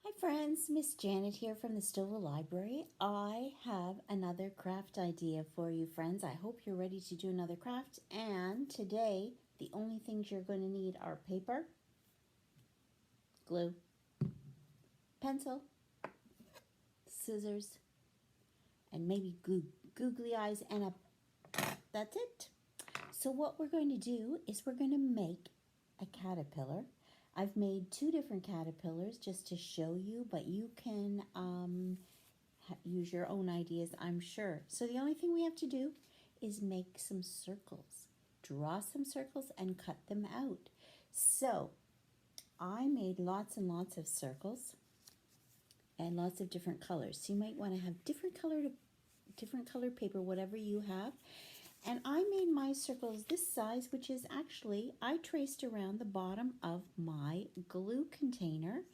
Hi friends, Miss Janet here from the Stova Library. I have another craft idea for you friends. I hope you're ready to do another craft, and today the only things you're going to need are paper, glue, pencil, scissors, and maybe googly eyes and that's it. So what we're going to do is we're going to make a caterpillar. I've made two different caterpillars just to show you, but you can use your own ideas, I'm sure. So the only thing we have to do is make some circles. Draw some circles and cut them out. So I made lots and lots of circles and lots of different colors. So you might want to have different color paper, whatever you have. And I made my circles this size, which is actually, I traced around the bottom of my glue container.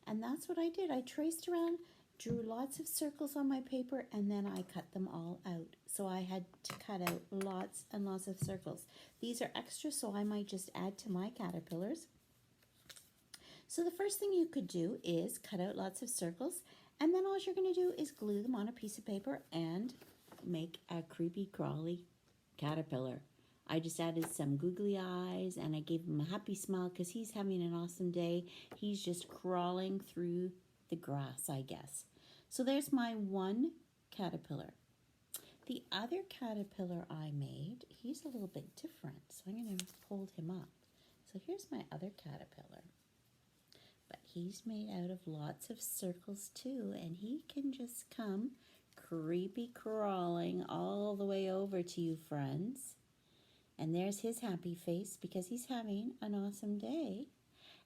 And that's what I did. I traced around, drew lots of circles on my paper, and then I cut them all out. So I had to cut out lots and lots of circles. These are extra, so I might just add to my caterpillars. So the first thing you could do is cut out lots of circles, and then all you're going to do is glue them on a piece of paper and make a creepy crawly caterpillar. I just added some googly eyes and I gave him a happy smile because he's having an awesome day. He's just crawling through the grass, I guess. So there's my one caterpillar. The other caterpillar I made, he's a little bit different, so I'm going to hold him up. So here's my other caterpillar. But he's made out of lots of circles too, and he can just come creepy crawling all the way over to you, friends. And there's his happy face because he's having an awesome day.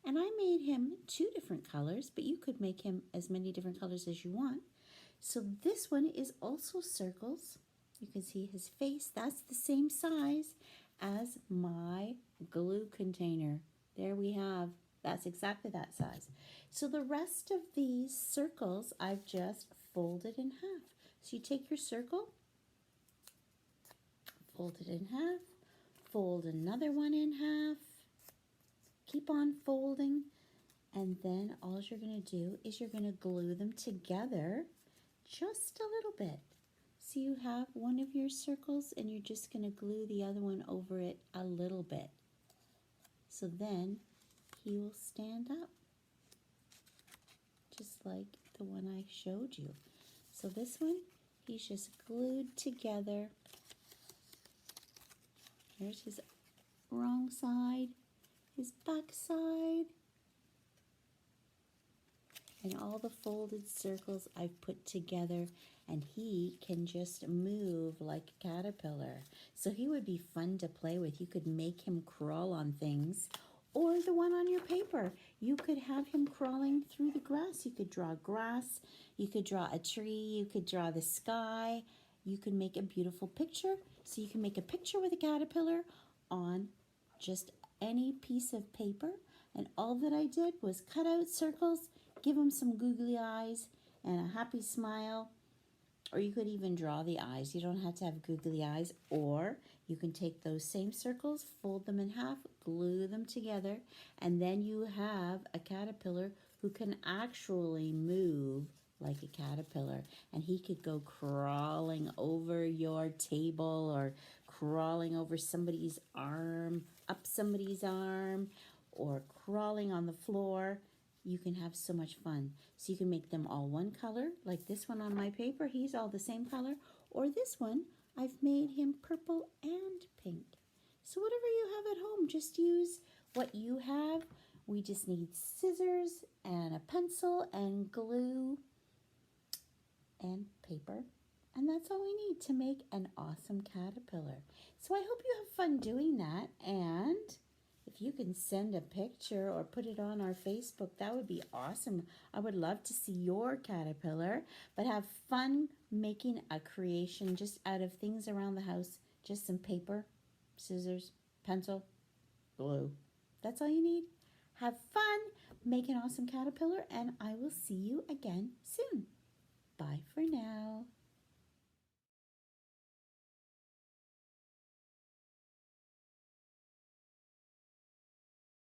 And I made him two different colors, but you could make him as many different colors as you want. So this one is also circles. You can see his face. That's the same size as my glue container. There we have. That's exactly that size. So the rest of these circles I've just folded in half. So you take your circle, fold it in half, fold another one in half, keep on folding, and then all you're going to do is you're going to glue them together just a little bit. So you have one of your circles and you're just going to glue the other one over it a little bit. So then he will stand up, just like the one I showed you. So this one, he's just glued together. There's his wrong side, his back side, and all the folded circles I've put together, and he can just move like a caterpillar. So he would be fun to play with. You could make him crawl on things, or the one on your paper. You could have him crawling through the grass. You could draw grass, you could draw a tree, you could draw the sky. You can make a beautiful picture. So you can make a picture with a caterpillar on just any piece of paper. And all that I did was cut out circles, give him some googly eyes and a happy smile. Or you could even draw the eyes. You don't have to have googly eyes. Or you can take those same circles, fold them in half, glue them together, and then you have a caterpillar who can actually move like a caterpillar. And he could go crawling over your table or crawling over somebody's arm, up somebody's arm, or crawling on the floor. You can have so much fun. So you can make them all one color, like this one on my paper. He's all the same color. Or this one, I've made him purple and pink. So whatever you have at home, just use what you have. We just need scissors and a pencil and glue and paper. And that's all we need to make an awesome caterpillar. So I hope you have fun doing that. And if you can send a picture or put it on our Facebook, that would be awesome. I would love to see your caterpillar, but have fun making a creation just out of things around the house. Just some paper, scissors, pencil, glue. That's all you need. Have fun, make an awesome caterpillar, and I will see you again soon. Bye for now.